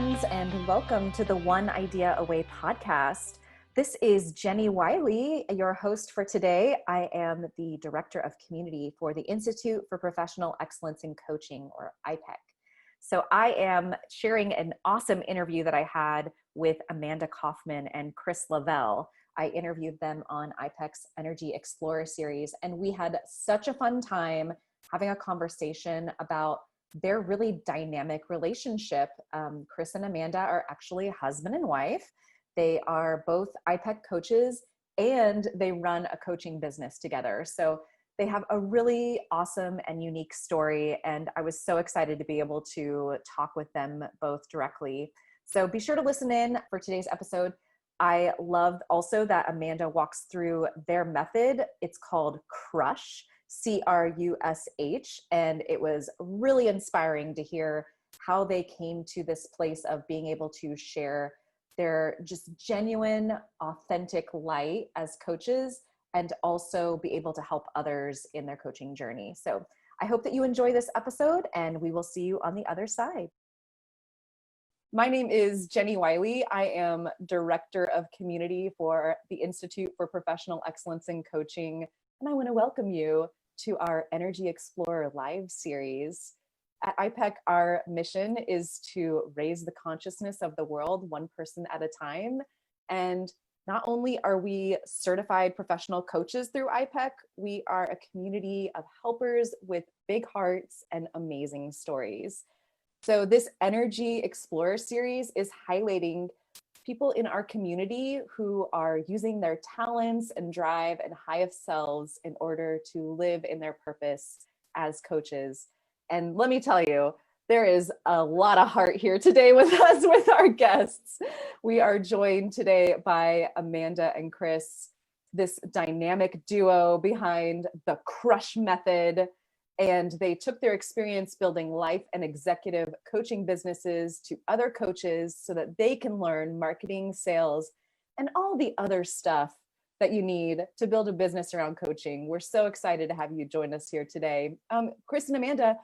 friends, and welcome to the One Idea Away podcast. This is Jenny Wiley, your host for today. I am the Director of Community for the Institute for Professional Excellence in Coaching, or iPEC. So I am sharing an awesome interview that I had with Amanda Kaufman and Chris Lavelle. I interviewed them on iPEC's Energy Explorer series, and we had such a fun time having a conversation about their really dynamic relationship. Chris and Amanda are actually husband and wife. They are both iPEC coaches and they run a coaching business together. So they have a really awesome and unique story. And I was so excited to be able to talk with them both directly. So be sure to listen in for today's episode. I loved also that Amanda walks through their method. It's called CRUSH. CRUSH, and it was really inspiring to hear how they came to this place of being able to share their just genuine, authentic light as coaches and also be able to help others in their coaching journey. So I hope that you enjoy this episode, and we will see you on the other side. My name is Jenny Wiley. I am Director of Community for the Institute for Professional Excellence in Coaching, and I want to welcome you to our Energy Explorer live series. At iPEC, our mission is to raise the consciousness of the world one person at a time. And not only are we certified professional coaches through iPEC, we are a community of helpers with big hearts and amazing stories. So this Energy Explorer series is highlighting people in our community who are using their talents and drive and highest selves in order to live in their purpose as coaches. And let me tell you, there is a lot of heart here today with us, with our guests. We are joined today by Amanda and Chris, this dynamic duo behind the CRUSH method. And they took their experience building life and executive coaching businesses to other coaches so that they can learn marketing, sales, and all the other stuff that you need to build a business around coaching. We're so excited to have you join us here today. Chris and Amanda,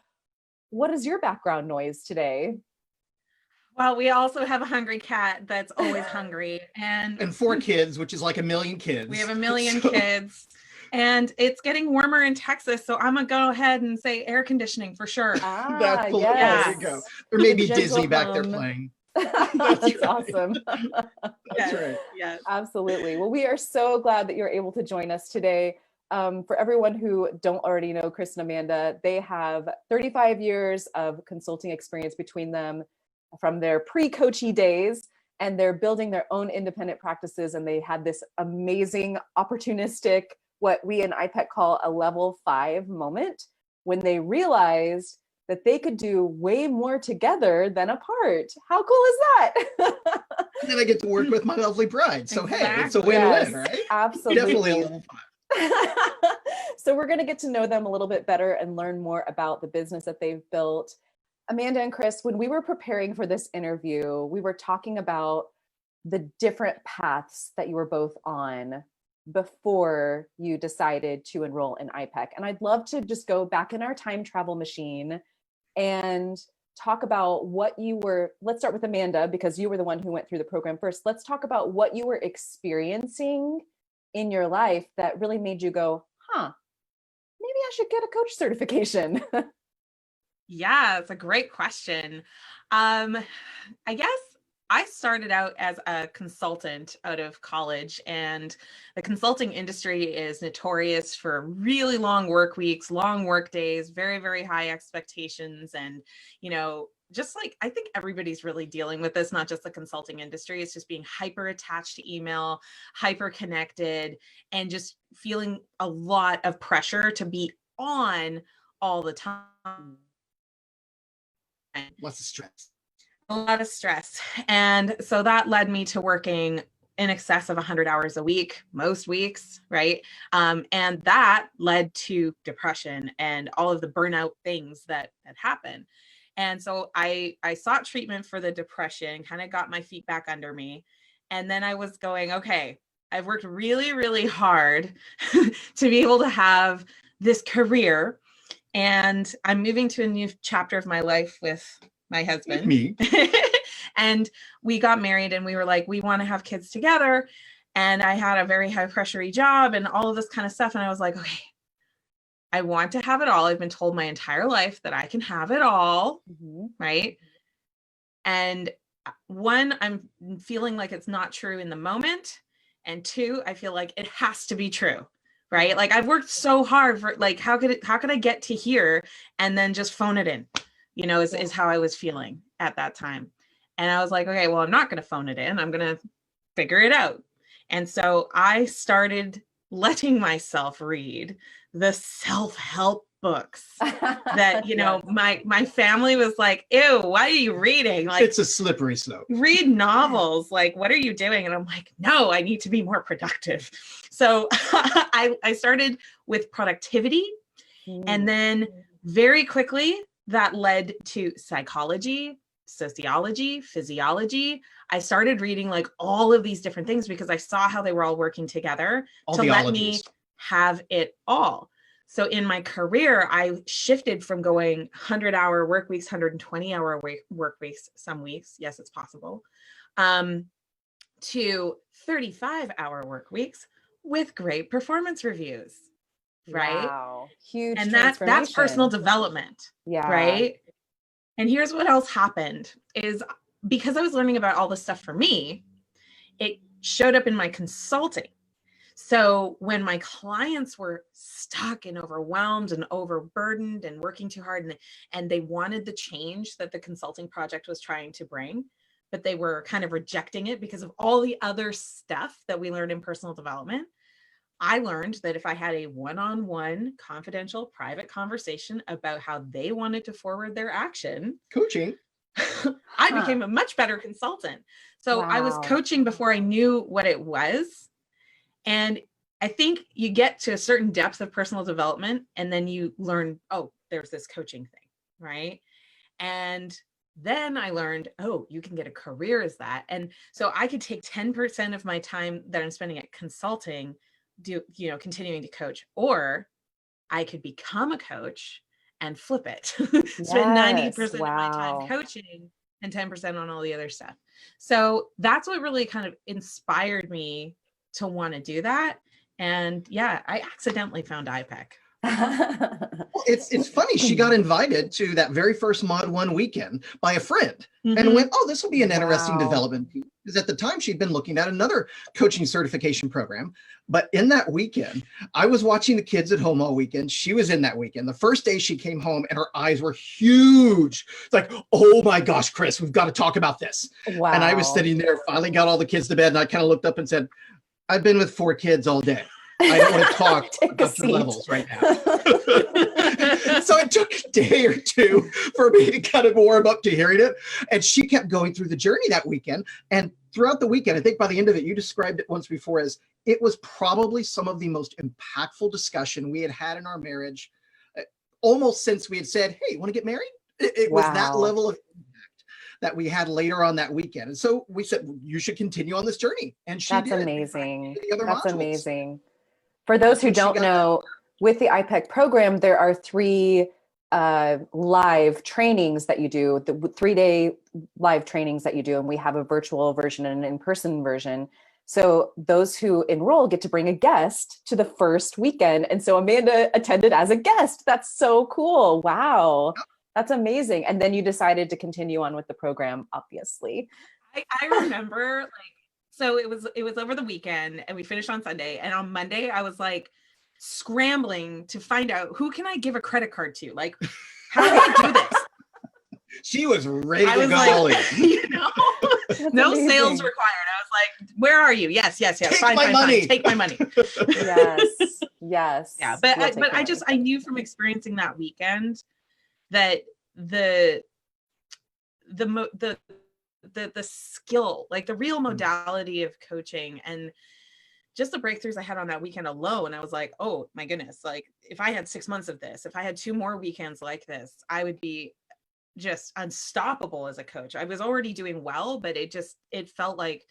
what is your background noise today? Well, we also have a hungry cat that's always hungry. And 4 kids, which is like 1 million kids. We have 1 million kids. And it's getting warmer in Texas, so I'm gonna go ahead and say air conditioning for sure. That's cool. Yes. There you go. Or maybe Disney back there playing. That's right. Awesome. That's right. Yes. Absolutely. Well, we are so glad that you're able to join us today. For everyone who don't already know Chris and Amanda, they have 35 years of consulting experience between them from their pre-coachy days, and they're building their own independent practices. And they had this amazing, opportunistic, what we in iPEC call a level 5 moment, when they realized that they could do way more together than apart. How cool is that? And then I get to work with my lovely bride. So Exactly. hey, it's a win-win, Yes, right? absolutely. Definitely a level 5. So we're going to get to know them a little bit better and learn more about the business that they've built. Amanda and Chris, when we were preparing for this interview, we were talking about the different paths that you were both on before you decided to enroll in iPEC. And I'd love to just go back in our time travel machine and talk about what you were, let's start with Amanda, because you were the one who went through the program first. Let's talk about what you were experiencing in your life that really made you go, maybe I should get a coach certification. Yeah, it's a great question. I guess I started out as a consultant out of college, and the consulting industry is notorious for really long work weeks, long work days, very, very high expectations. And, just like, I think everybody's really dealing with this, not just the consulting industry. It's just being hyper attached to email, hyper connected, and just feeling a lot of pressure to be on all the time. Lots of stress. A lot of stress. And so that led me to working in excess of 100 hours a week, most weeks, right? And that led to depression and all of the burnout things that happen. And so I sought treatment for the depression, kind of got my feet back under me. And then I was going, okay, I've worked really, really hard to be able to have this career. And I'm moving to a new chapter of my life with my husband. Me. And we got married and we were like, we want to have kids together. And I had a very high pressure job and all of this kind of stuff. And I was like, okay, I want to have it all. I've been told my entire life that I can have it all. Right. And one, I'm feeling like it's not true in the moment. And two, I feel like it has to be true. Right. Like I've worked so hard for like, how could I get to here and then just phone it in, is how I was feeling at that time. And I was like, okay, well, I'm not going to phone it in. I'm going to figure it out. And so I started letting myself read the self-help books that, my family was like, ew, why are you reading? Like, it's a slippery slope. Read novels. Like, what are you doing? And I'm like, no, I need to be more productive. So I started with productivity. And then very quickly that led to psychology, sociology, physiology. I started reading like all of these different things because I saw how they were all working together to let me have it all. So in my career, I shifted from going 100-hour work weeks, 120-hour work weeks, some weeks, yes, it's possible, to 35-hour work weeks with great performance reviews, right? Wow, huge. And that's personal development, right? And here's what else happened is because I was learning about all this stuff for me, it showed up in my consulting. So when my clients were stuck and overwhelmed and overburdened and working too hard and they wanted the change that the consulting project was trying to bring, but they were kind of rejecting it because of all the other stuff that we learned in personal development, I learned that if I had a one-on-one confidential private conversation about how they wanted to forward their action, coaching, I became a much better consultant. So I was coaching before I knew what it was. And I think you get to a certain depth of personal development and then you learn, oh, there's this coaching thing, right? And then I learned, oh, you can get a career as that. And so I could take 10% of my time that I'm spending at consulting, continuing to coach, or I could become a coach and flip it, spend 90% of my time coaching and 10% on all the other stuff. So that's what really kind of inspired me to want to do that. And yeah, I accidentally found iPEC. Well, it's funny. She got invited to that very first Mod 1 weekend by a friend and went, oh, this will be an interesting development. Because at the time she'd been looking at another coaching certification program. But in that weekend, I was watching the kids at home all weekend. She was in that weekend. The first day she came home and her eyes were huge. It's like, oh my gosh, Chris, we've got to talk about this. Wow. And I was sitting there, finally got all the kids to bed. And I kind of looked up and said, I've been with 4 kids all day. I don't want to talk about the levels right now. So it took a day or two for me to kind of warm up to hearing it. And she kept going through the journey that weekend. And throughout the weekend, I think by the end of it, you described it once before as it was probably some of the most impactful discussion we had had in our marriage, almost since we had said, hey, you want to get married? It was that level of impact that we had later on that weekend. And so we said, you should continue on this journey. And she did. That's amazing. That's modules. Amazing. For those who don't know, with the iPEC program, there are 3 live trainings that you do, the 3-day live trainings that you do, and we have a virtual version and an in-person version. So those who enroll get to bring a guest to the first weekend. And so Amanda attended as a guest. That's so cool. Wow. That's amazing. And then you decided to continue on with the program, obviously. I remember so it was over the weekend and we finished on Sunday. And on Monday, I was like scrambling to find out who can I give a credit card to? Like, how do I do this? She was ready to go. No amazing. Sales required. I was like, where are you? Yes. Take fine. Take my money. Yes. Yeah. But I knew from experiencing that weekend that the skill, like the real modality of coaching and just the breakthroughs I had on that weekend alone. I was like, oh my goodness, like if I had 6 months of this, if I had 2 more weekends like this, I would be just unstoppable as a coach. I was already doing well, but it felt like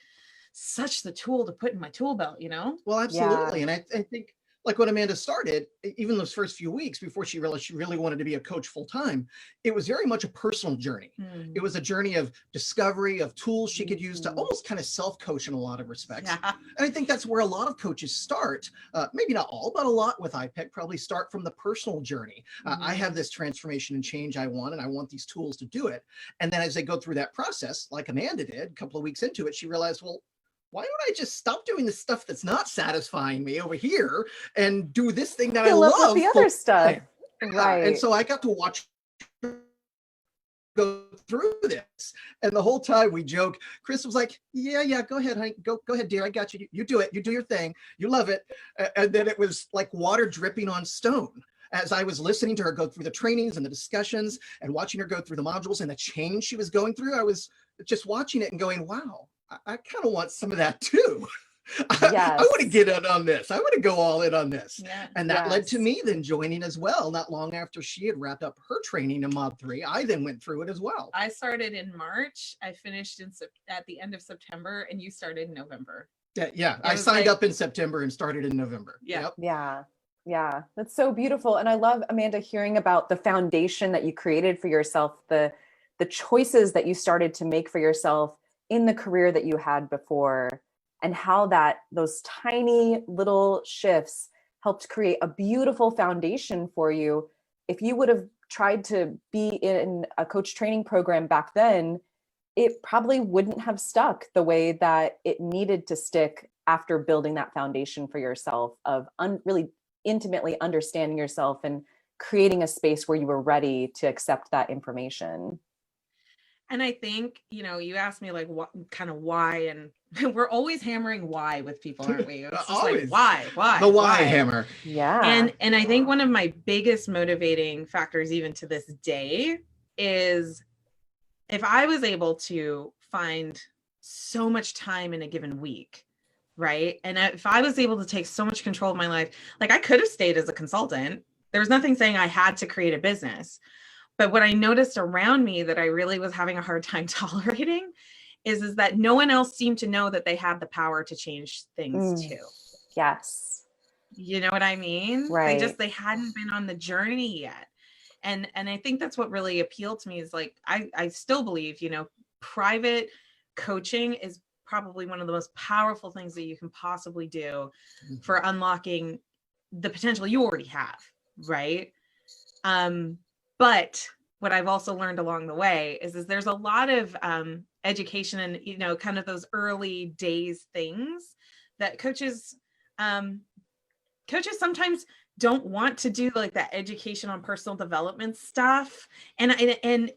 such the tool to put in my tool belt, Well, absolutely. And I think like when Amanda started, even those first few weeks before she realized she really wanted to be a coach full time, it was very much a personal journey. It was a journey of discovery, of tools she could use to almost kind of self-coach in a lot of respects. Yeah. And I think that's where a lot of coaches start. Maybe not all, but a lot with iPEC probably start from the personal journey. I have this transformation and change I want, and I want these tools to do it. And then as they go through that process, like Amanda did, a couple of weeks into it, she realized, well, why don't I just stop doing the stuff that's not satisfying me over here and do this thing that I love? The other stuff. Right. And so I got to watch her go through this. And the whole time we joke, Chris was like, yeah, go ahead, honey. Go ahead, dear. I got you. You do it. You do your thing. You love it. And then it was like water dripping on stone. As I was listening to her go through the trainings and the discussions and watching her go through the modules and the change she was going through, I was just watching it and going, wow, I kind of want some of that too. I want to get in on this. I want to go all in on this. Yeah. And that led to me then joining as well. Not long after she had wrapped up her training in Mod 3, I then went through it as well. I started in March. I finished at the end of September, and you started in November. Yeah. I signed up in September and started in November. Yeah. Yep. Yeah. That's so beautiful. And I love, Amanda, hearing about the foundation that you created for yourself, the choices that you started to make for yourself in the career that you had before, and how those tiny little shifts helped create a beautiful foundation for you. If you would have tried to be in a coach training program back then, it probably wouldn't have stuck the way that it needed to stick after building that foundation for yourself of really intimately understanding yourself and creating a space where you were ready to accept that information. And I think, you asked me like what kind of why, and we're always hammering why with people, aren't we? It's just like, why? The why hammer. Yeah. And I think one of my biggest motivating factors even to this day is if I was able to find so much time in a given week, right? And if I was able to take so much control of my life, like I could have stayed as a consultant. There was nothing saying I had to create a business. But what I noticed around me that I really was having a hard time tolerating is that no one else seemed to know that they had the power to change things too. Yes. You know what I mean? Right. They hadn't been on the journey yet. And I think that's what really appealed to me is like, I still believe, private coaching is probably one of the most powerful things that you can possibly do for unlocking the potential you already have. Right. But what I've also learned along the way is there's a lot of education and, kind of those early days things that coaches sometimes don't want to do, like that education on personal development stuff. And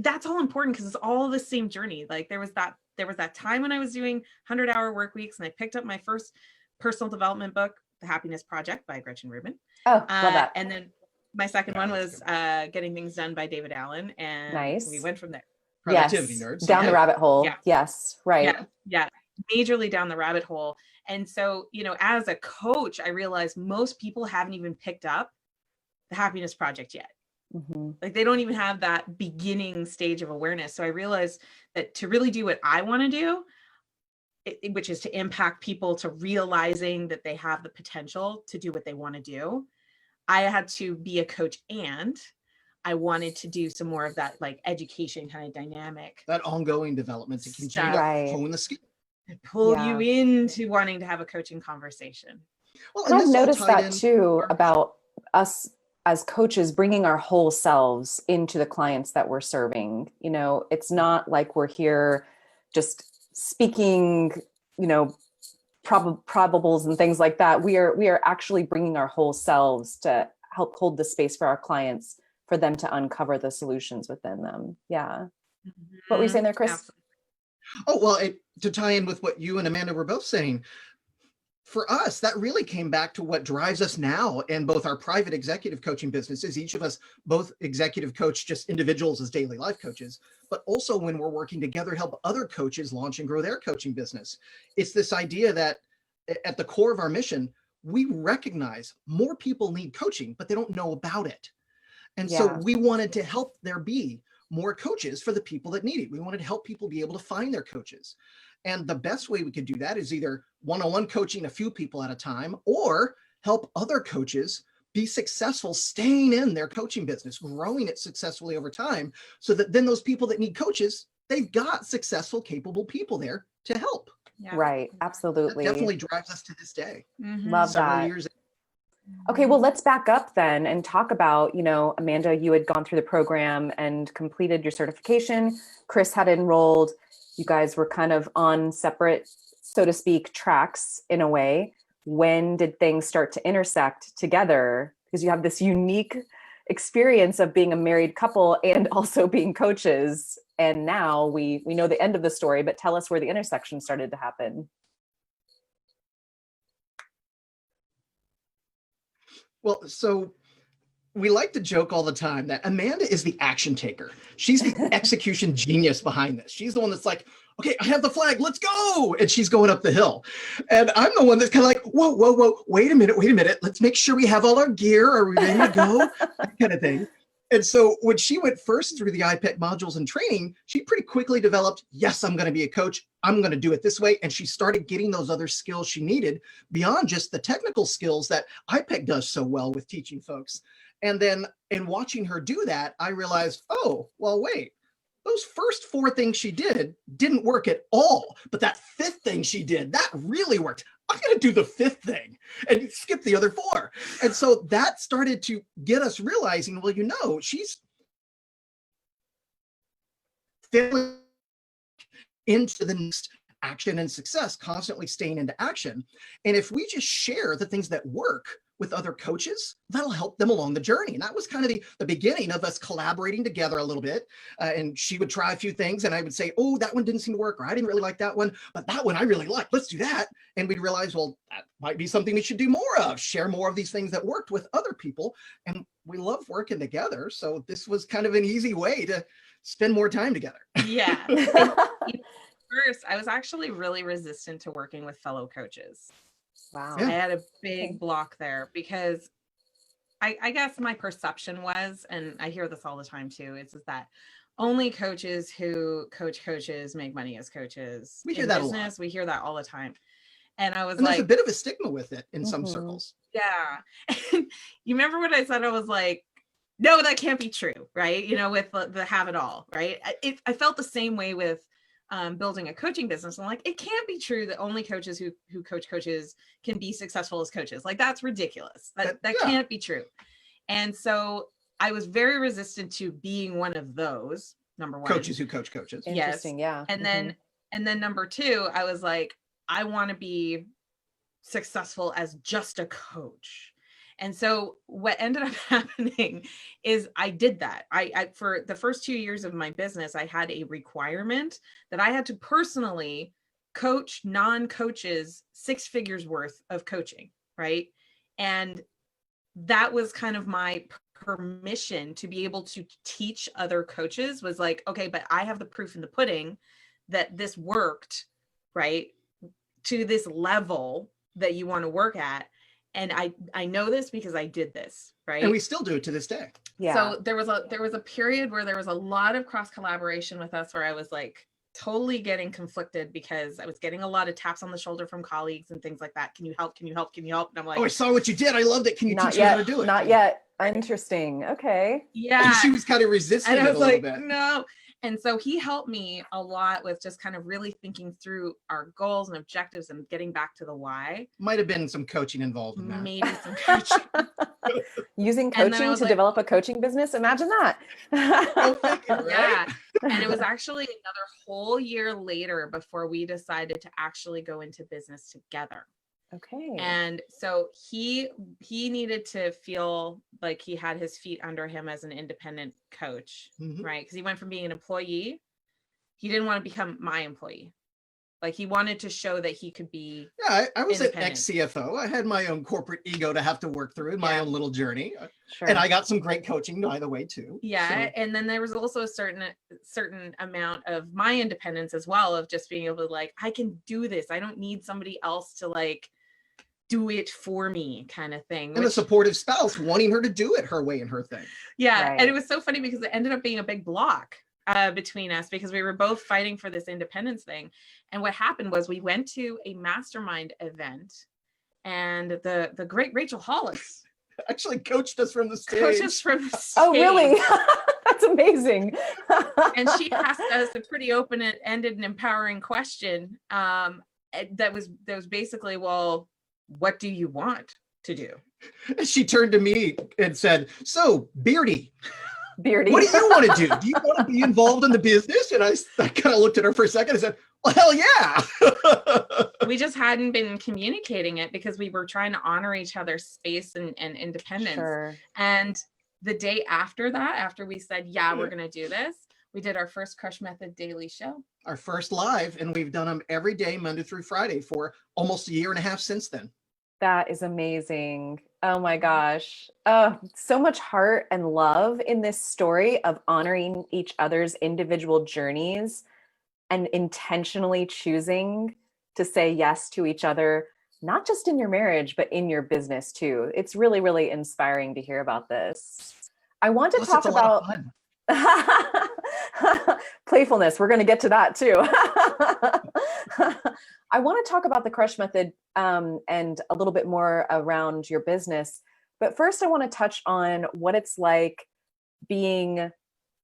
that's all important because it's all the same journey. Like there was that time when I was doing 100-hour work weeks and I picked up my first personal development book, The Happiness Project by Gretchen Rubin. Oh, love that. And then my second one was Getting Things Done by David Allen. And we went from there. Productivity nerds. Down the rabbit hole. Yeah. Yes. Right. Yeah. Majorly down the rabbit hole. And so, as a coach, I realized most people haven't even picked up the Happiness Project yet. Mm-hmm. Like they don't even have that beginning stage of awareness. So I realized that to really do what I want to do, which is to impact people to realizing that they have the potential to do what they want to do, I had to be a coach, and I wanted to do some more of that like education kind of dynamic. That ongoing development to continue to hone the skill. Pull you into wanting to have a coaching conversation. Well, and I've noticed that too about us as coaches bringing our whole selves into the clients that we're serving. It's not like we're here just speaking, probables and things like that. We are actually bringing our whole selves to help hold the space for our clients, for them to uncover the solutions within them. Yeah. Mm-hmm. What were you saying there, Chris? Absolutely. Oh, well, to tie in with what you and Amanda were both saying, for us, that really came back to what drives us now in both our private executive coaching businesses. Each of us both executive coach just individuals as daily life coaches, but also when we're working together to help other coaches launch and grow their coaching business. It's this idea that at the core of our mission, we recognize more people need coaching, but they don't know about it. And so we wanted to help there be more coaches for the people that need it. We wanted to help people be able to find their coaches. And the best way we could do that is either one-on-one coaching a few people at a time, or help other coaches be successful, staying in their coaching business, growing it successfully over time, so that then those people that need coaches, they've got successful, capable people there to help. Yeah. Right. Absolutely. That definitely drives us to this day. Love Several that. years. Okay, well, let's back up then and talk about, Amanda, you had gone through the program and completed your certification. Chris had enrolled. You guys were kind of on separate, so to speak, tracks in a way. When did things start to intersect together? Because you have this unique experience of being a married couple and also being coaches. And now we know the end of the story, but tell us where the intersection started to happen. Well, so we like to joke all the time that Amanda is the action taker. She's the execution genius behind this. She's the one that's like, okay, I have the flag, let's go. And she's going up the hill. And I'm the one that's kind of like, whoa, wait a minute. Let's make sure we have all our gear. Are we ready to go? That kind of thing. And so when she went first through the iPEC modules and training, she pretty quickly developed, yes, I'm going to be a coach. I'm going to do it this way. And she started getting those other skills she needed beyond just the technical skills that iPEC does so well with teaching folks. And then in watching her do that, I realized, oh, well, wait, those first 4 things she didn't work at all. But that 5th thing she did, that really worked. I'm going to do the 5th thing and skip the other 4. And so that started to get us realizing, well, she's failing into the next action and success, constantly staying into action. And if we just share the things that work with other coaches, that'll help them along the journey. And that was kind of the beginning of us collaborating together a little bit. And she would try a few things and I would say, oh, that one didn't seem to work, or I didn't really like that one, but that one I really like, let's do that. And we'd realize, well, that might be something we should do more of, share more of these things that worked with other people. And we love working together. So this was kind of an easy way to spend more time together. Yeah. First, I was actually really resistant to working with fellow coaches. Wow. I had a big block there because I guess my perception was, and I hear this all the time too, is that only coaches who coach coaches make money as coaches. We hear that a lot. We hear that all the time. And I was and like, there's a bit of a stigma with it in some circles. Yeah. You remember what I said? I was like, no, that can't be true, right? With the have it all, right? I felt the same way with building a coaching business. I'm like, it can't be true that only coaches who coach coaches can be successful as coaches. Like, that's ridiculous. That can't be true. And so I was very resistant to being one of those, number one. Coaches who coach coaches. Interesting, yeah. And then number 2, I was like, I want to be successful as just a coach. And so what ended up happening is I did that. I for the first 2 years of my business, I had a requirement that I had to personally coach non-coaches 6 figures worth of coaching, right? And that was kind of my permission to be able to teach other coaches, was like, okay, but I have the proof in the pudding that this worked, right? To this level that you want to work at. And I know this because I did this, right? And we still do it to this day. Yeah. So there was a period where there was a lot of cross collaboration with us, where I was like totally getting conflicted because I was getting a lot of taps on the shoulder from colleagues and things like that. Can you help? Can you help? Can you help? And I'm like, oh, I saw what you did. I loved it. Can you teach me how to do it? Not yet. Interesting. Okay. Yeah. And she was kind of resisting and I it was a little like, bit. No. And so he helped me a lot with just kind of really thinking through our goals and objectives and getting back to the why. Might have been some coaching involved in that. Maybe some coaching. Using coaching to develop a coaching business. Imagine that. Right? Yeah. And it was actually another whole year later before we decided to actually go into business together. Okay. And so he needed to feel like he had his feet under him as an independent coach, right? Because he went from being an employee, he didn't want to become my employee. Like, he wanted to show that he could be. Yeah, I was an ex-CFO. I had my own corporate ego to have to work through in my own little journey. Sure. And I got some great coaching by the way too. Yeah. So. And then there was also a certain amount of my independence as well, of just being able to, like, I can do this. I don't need somebody else to, like, do it for me, kind of thing. And a supportive spouse wanting her to do it her way and her thing. Yeah. Right. And it was so funny because it ended up being a big block between us, because we were both fighting for this independence thing. And what happened was we went to a mastermind event, and the great Rachel Hollis actually coached us from the stage. coaches from the stage. Oh, really? That's amazing. And she asked us a pretty open-ended and empowering question that was basically, well, what do you want to do? And she turned to me and said, so Beardy, Beardy, what do you want to do? Do you want to be involved in the business? And I kind of looked at her for a second and said, well, hell yeah. We just hadn't been communicating it because we were trying to honor each other's space and independence. Sure. And the day after that, after we said, yeah, we're going to do this, we did our first Crush Method daily show. Our first live, and we've done them every day, Monday through Friday, for almost a year and a half since then. That is amazing. Oh my gosh. Oh, so much heart and love in this story of honoring each other's individual journeys and intentionally choosing to say yes to each other, not just in your marriage, but in your business too. It's really, really inspiring to hear about this. I want to talk about playfulness. We're going to get to that too. I want to talk about the Crush Method and a little bit more around your business. But first, I want to touch on what it's like being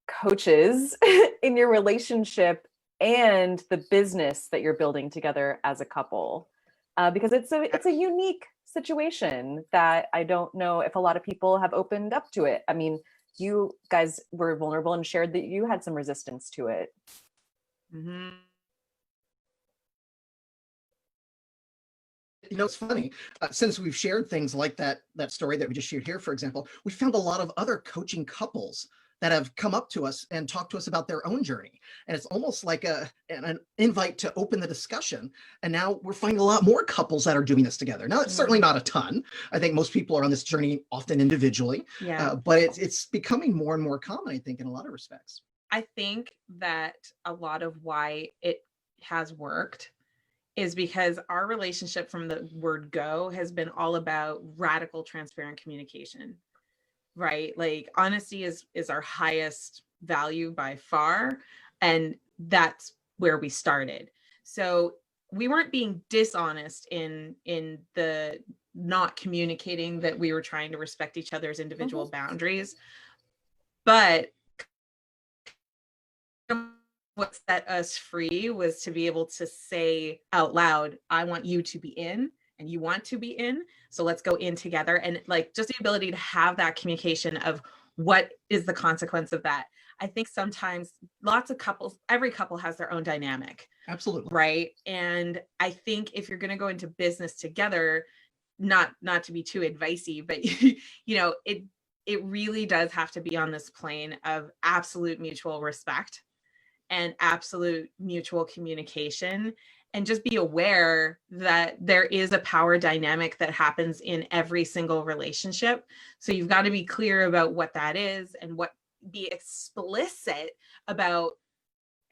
coaches in your relationship and the business that you're building together as a couple, because it's a unique situation that I don't know if a lot of people have opened up to it. I mean, you guys were vulnerable and shared that you had some resistance to it. Mm-hmm. You know, it's funny, since we've shared things like that story that we just shared here, for example, we found a lot of other coaching couples that have come up to us and talked to us about their own journey. And it's almost like an invite to open the discussion. And now we're finding a lot more couples that are doing this together. Now, it's certainly not a ton. I think most people are on this journey often individually, but it's becoming more and more common, I think, in a lot of respects. I think that a lot of why it has worked is because our relationship from the word go has been all about radical, transparent communication, right? Like honesty is our highest value by far. And that's where we started. So we weren't being dishonest in the not communicating that we were trying to respect each other's individual boundaries, but what set us free was to be able to say out loud, I want you to be in and you want to be in. So let's go in together. And like just the ability to have that communication of what is the consequence of that. I think sometimes lots of couples, every couple has their own dynamic. Absolutely. Right. And I think if you're going to go into business together, not to be too advicey, but you know, it really does have to be on this plane of absolute mutual respect and absolute mutual communication, and just be aware that there is a power dynamic that happens in every single relationship. So you've got to be clear about what that is and be explicit about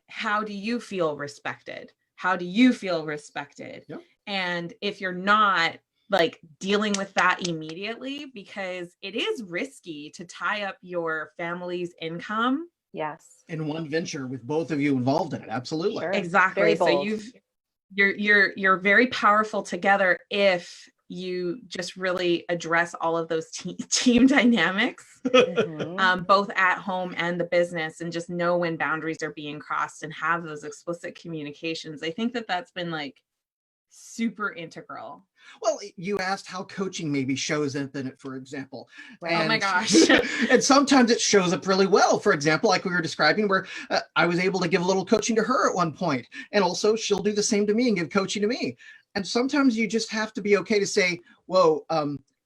how do you feel respected? How do you feel respected? Yep. And if you're not like dealing with that immediately, because it is risky to tie up your family's income. Yes. In one venture with both of you involved in it. Absolutely. Sure. Exactly. So you're very powerful together if you just really address all of those team dynamics, both at home and the business, and just know when boundaries are being crossed and have those explicit communications. I think that that's been like super integral. Well, you asked how coaching maybe shows up in it, for example. Right. Oh my gosh. And sometimes it shows up really well. For example, like we were describing, where I was able to give a little coaching to her at one point, and also she'll do the same to me and give coaching to me. And sometimes you just have to be okay to say, whoa,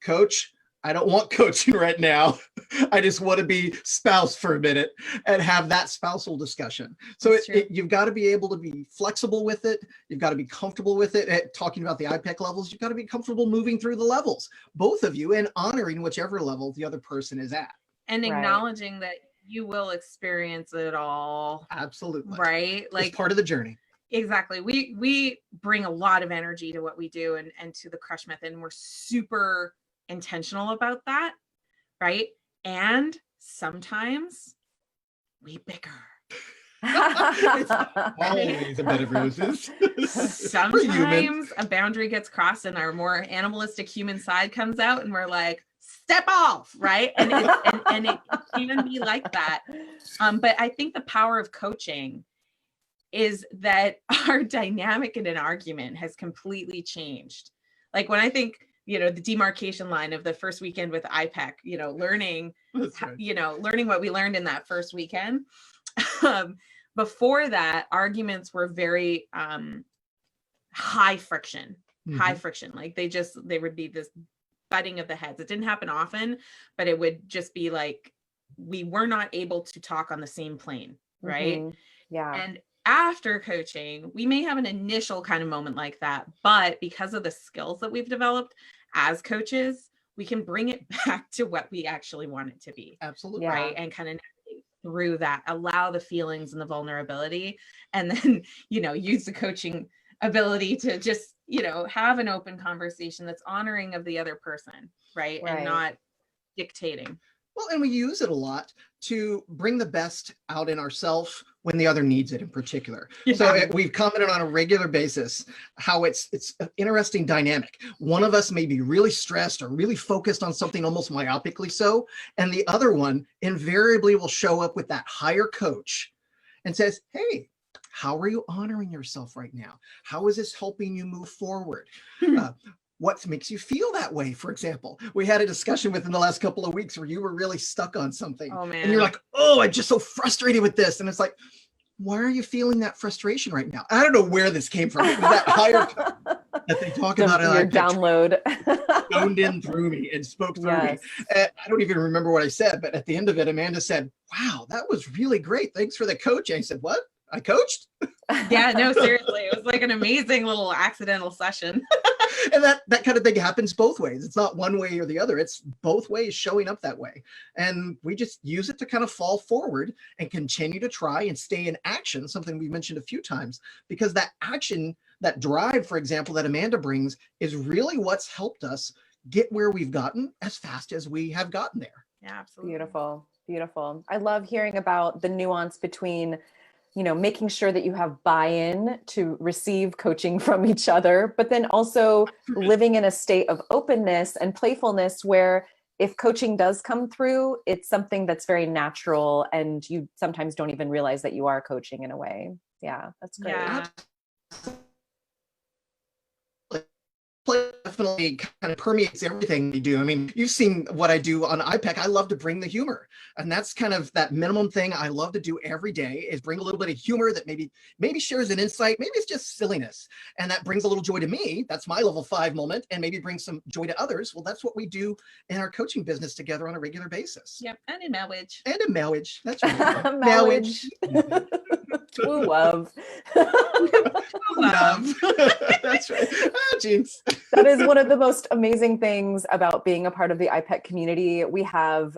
coach, I don't want coaching right now. I just want to be spouse for a minute and have that spousal discussion. So you've got to be able to be flexible with it. You've got to be comfortable with it. Talking about the iPEC levels, you've got to be comfortable moving through the levels, both of you, and honoring whichever level the other person is at. And acknowledging that you will experience it all. Absolutely. Right? Like it's part of the journey. Exactly. We bring a lot of energy to what we do and to the Crush Method, and we're super intentional about that, right? And sometimes we bicker. It's always a bed of roses. Sometimes a boundary gets crossed and our more animalistic human side comes out and we're like, step off, right? And it can be like that. But I think the power of coaching is that our dynamic in an argument has completely changed. Like when I think, the demarcation line of the first weekend with iPEC, learning, learning what we learned in that first weekend. Before that, arguments were very high friction. Like they would be this butting of the heads. It didn't happen often, but it would just be like, we were not able to talk on the same plane, right? Yeah. And after coaching, we may have an initial kind of moment like that, but because of the skills that we've developed as coaches, we can bring it back to what we actually want it to be. Absolutely. Right. And kind of navigate through that, allow the feelings and the vulnerability, and then, use the coaching ability to just, have an open conversation that's honoring of the other person, right? And not dictating. Well, and we use it a lot to bring the best out in ourselves when the other needs it in particular. Yeah. So we've commented on a regular basis how it's an interesting dynamic. One of us may be really stressed or really focused on something almost myopically so, and the other one invariably will show up with that higher coach and says, hey, how are you honoring yourself right now? How is this helping you move forward? What makes you feel that way? For example, we had a discussion within the last couple of weeks where you were really stuck on something. Oh, man. And you're like, oh, I'm just so frustrated with this. And it's like, why are you feeling that frustration right now? I don't know where this came from. It was that higher that they talk about in your download. Phoned in through me and spoke through me. I don't even remember what I said, but at the end of it, Amanda said, wow, that was really great. Thanks for the coaching. I said, what? I coached? Yeah, no, seriously. It was like an amazing little accidental session. And that kind of thing happens both ways. It's not one way or the other. It's both ways showing up that way. And we just use it to kind of fall forward and continue to try and stay in action, something we mentioned a few times, because that action, that drive, for example, that Amanda brings is really what's helped us get where we've gotten as fast as we have gotten there. Yeah, absolutely. Beautiful, beautiful. I love hearing about the nuance between making sure that you have buy-in to receive coaching from each other, but then also living in a state of openness and playfulness where if coaching does come through, it's something that's very natural and you sometimes don't even realize that you are coaching in a way. Yeah, that's great. Yeah. Definitely kind of permeates everything we do. I mean, you've seen what I do on iPEC. I love to bring the humor, and that's kind of that minimum thing I love to do every day is bring a little bit of humor that maybe shares an insight. Maybe it's just silliness, and that brings a little joy to me. That's my level 5 moment, and maybe brings some joy to others. Well, that's what we do in our coaching business together on a regular basis. Yep, and in marriage. And in marriage. That's right. Marriage. True love. Love. That's right. Ah, jeans. That is one of the most amazing things about being a part of the iPEC community. We have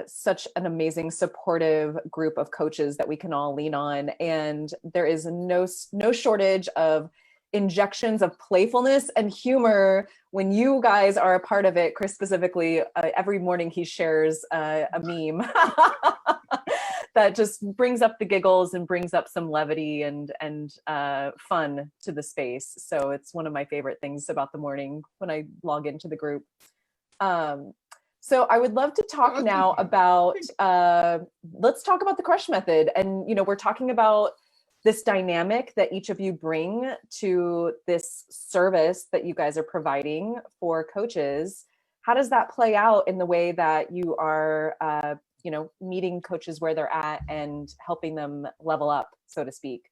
such an amazing supportive group of coaches that we can all lean on. And there is no shortage of injections of playfulness and humor when you guys are a part of it. Chris specifically, every morning he shares a meme that just brings up the giggles and brings up some levity and fun to the space. So it's one of my favorite things about the morning when I log into the group. So I would love to talk now about, let's talk about the crush method. And, we're talking about this dynamic that each of you bring to this service that you guys are providing for coaches. How does that play out in the way that you are, meeting coaches where they're at and helping them level up, so to speak?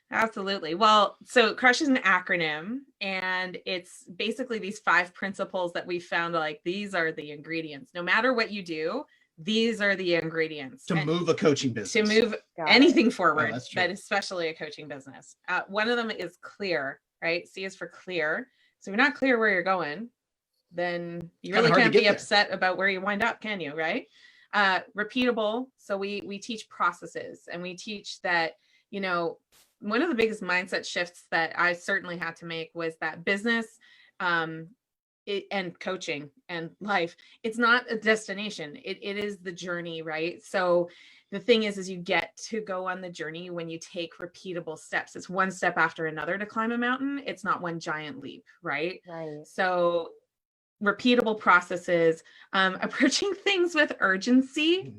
Absolutely. Well, so CRUSH is an acronym, and it's basically these 5 principles that we found, like, these are the ingredients. No matter what you do, these are the ingredients. To move a coaching business. To move anything forward, but especially a coaching business. One of them is clear, right? C is for clear. So if you're not clear where you're going, then you really can't be upset about where you wind up, can you, right? Repeatable. So we teach processes, and we teach that, one of the biggest mindset shifts that I certainly had to make was that business and coaching and life, it's not a destination. It is the journey, right? So the thing is you get to go on the journey when you take repeatable steps. It's one step after another to climb a mountain. It's not one giant leap, right? Right. So repeatable processes, approaching things with urgency,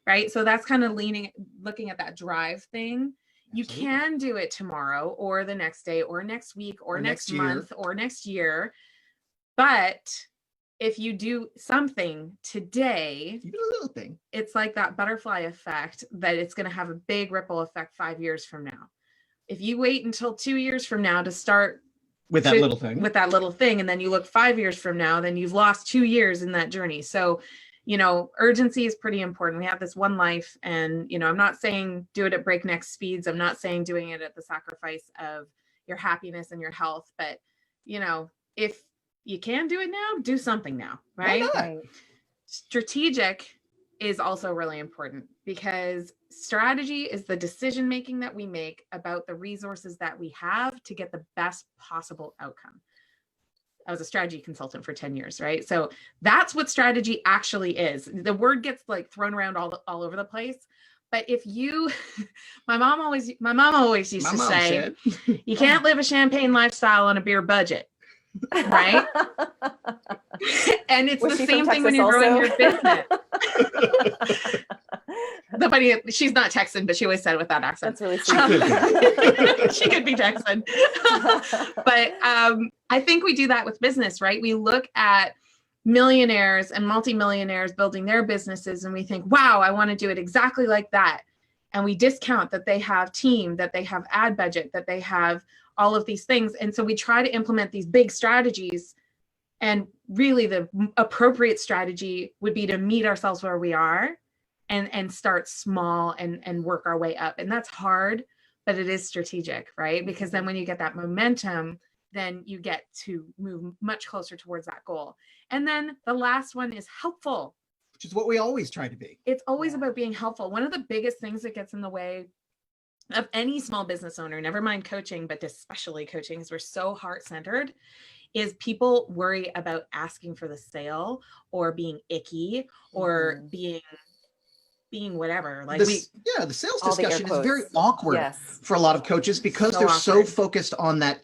right? So that's kind of looking at that drive thing. You Absolutely. can do it tomorrow or the next day or next week or next month or next year. But if you do something today, even a little thing, it's like that butterfly effect that it's going to have a big ripple effect 5 years from now. If you wait until 2 years from now to start with that little thing, and then you look 5 years from now, then you've lost 2 years in that journey. So, urgency is pretty important. We have this one life, and, I'm not saying do it at breakneck speeds. I'm not saying doing it at the sacrifice of your happiness and your health, but, if you can do it now, do something now, right? Right. Strategic is also really important, because strategy is the decision making that we make about the resources that we have to get the best possible outcome. I was a strategy consultant for 10 years, right? So that's what strategy actually is. The word gets like thrown around all over the place. But if you, my mom always used to say, you can't live a champagne lifestyle on a beer budget. Right? And it's the same thing when you're growing your business. She's not Texan, but she always said it with that accent. That's really sweet. She could be Texan. But I think we do that with business, right? We look at millionaires and multimillionaires building their businesses and we think, wow, I want to do it exactly like that. And we discount that they have team, that they have ad budget, that they have all of these things. And so we try to implement these big strategies, and really the appropriate strategy would be to meet ourselves where we are and start small and work our way up. And that's hard, but it is strategic, right? Because then when you get that momentum, then you get to move much closer towards that goal. And then the last one is helpful, which is what we always try to be. It's always about being helpful. One of the biggest things that gets in the way of any small business owner, never mind coaching, but especially coaching, because we're so heart-centered, is people worry about asking for the sale or being icky or being whatever. Like the sales discussion is very awkward for a lot of coaches because they're so focused on that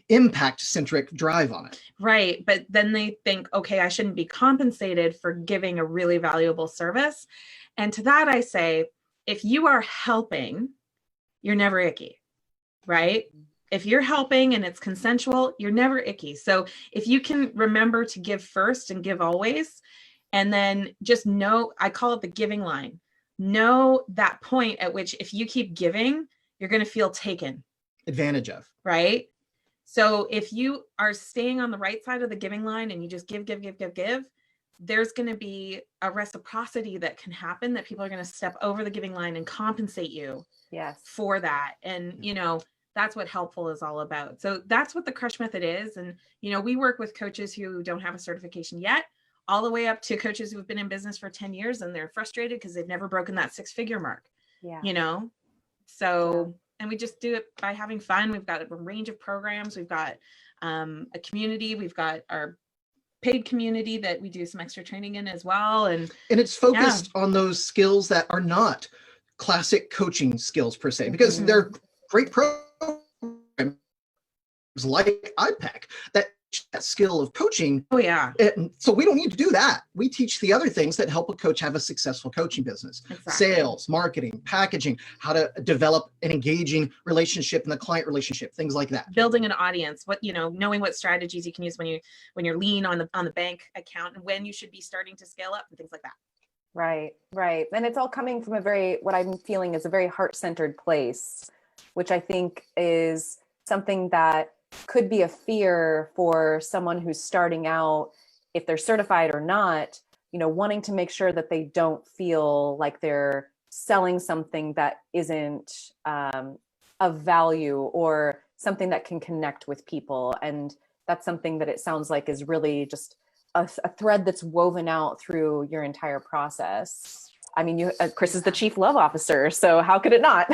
impact-centric drive on it. Right. But then they think, okay, I shouldn't be compensated for giving a really valuable service. And to that I say, if you are helping, you're never icky, right? If you're helping and it's consensual, you're never icky. So if you can remember to give first and give always, and then just know, I call it the giving line. Know that point at which if you keep giving, you're going to feel taken advantage of, right? So if you are staying on the right side of the giving line and you just give, there's going to be a reciprocity that can happen, that people are going to step over the giving line and compensate you for that. And, that's what helpful is all about. So that's what the Crush method is. And, we work with coaches who don't have a certification yet, all the way up to coaches who have been in business for 10 years and they're frustrated because they've never broken that 6-figure mark, So, and we just do it by having fun. We've got a range of programs. We've got a community. We've got our paid community that we do some extra training in as well. And it's focused on those skills that are not classic coaching skills per se, because they're great programs like iPEC that skill of coaching. Oh yeah. So we don't need to do that. We teach the other things that help a coach have a successful coaching business. Exactly. Sales, marketing, packaging, how to develop an engaging relationship in the client relationship, things like that. Building an audience, knowing what strategies you can use when you're lean on the bank account and when you should be starting to scale up and things like that. Right. And it's all coming from what I'm feeling is a very heart-centered place, which I think is something that could be a fear for someone who's starting out, if they're certified or not, wanting to make sure that they don't feel like they're selling something that isn't of value or something that can connect with people. And that's something that it sounds like is really just a thread that's woven out through your entire process. I mean, Chris is the Chief Love Officer, so how could it not?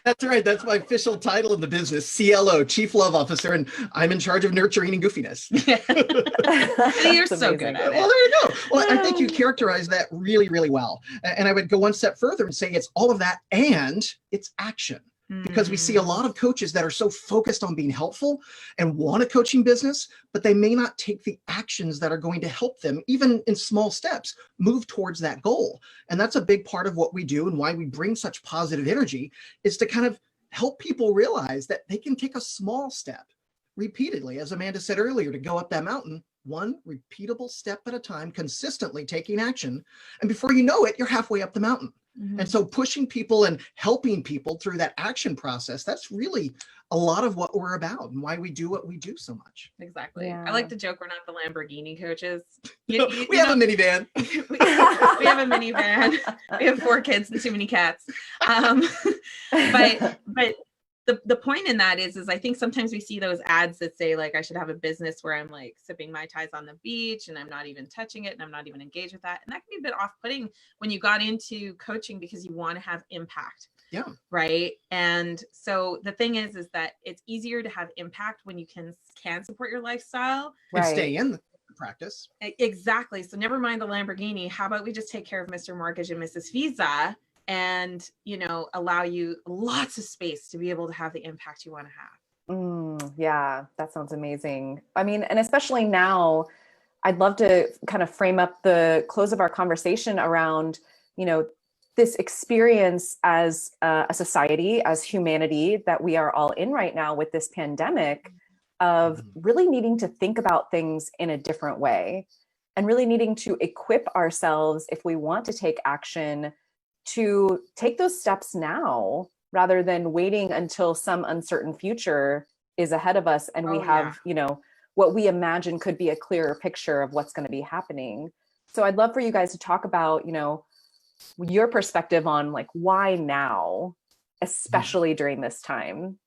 That's right. That's my official title in the business, CLO, Chief Love Officer, and I'm in charge of nurturing and goofiness. You're so good at it. Well, there you go. Well, I think you characterized that really, really well. And I would go one step further and say it's all of that and it's action. Because we see a lot of coaches that are so focused on being helpful and want a coaching business, but they may not take the actions that are going to help them, even in small steps, move towards that goal. And that's a big part of what we do and why we bring such positive energy is to kind of help people realize that they can take a small step repeatedly, as Amanda said earlier, to go up that mountain, one repeatable step at a time, consistently taking action. And before you know it, you're halfway up the mountain. And so pushing people and helping people through that action process, that's really a lot of what we're about and why we do what we do so much. Exactly. Yeah. I like to joke we're not the Lamborghini coaches. We have a minivan. we have a minivan. We have 4 kids and too many cats. But the point in that is I think sometimes we see those ads that say like I should have a business where I'm like sipping Mai Tais on the beach and I'm not even touching it and I'm not even engaged with that. And that can be a bit off-putting when you got into coaching because you want to have impact. Yeah. Right. And so the thing is that it's easier to have impact when you can support your lifestyle. And stay in the practice. Exactly. So never mind the Lamborghini. How about we just take care of Mr. Mortgage and Mrs. Visa and, allow you lots of space to be able to have the impact you want to have. Yeah, that sounds amazing. I mean, and especially now, I'd love to kind of frame up the close of our conversation around, this experience as a society, as humanity that we are all in right now with this pandemic of really needing to think about things in a different way and really needing to equip ourselves if we want to take action to take those steps now rather than waiting until some uncertain future is ahead of us and we have, what we imagine could be a clearer picture of what's going to be happening. So I'd love for you guys to talk about, your perspective on like why now, especially during this time,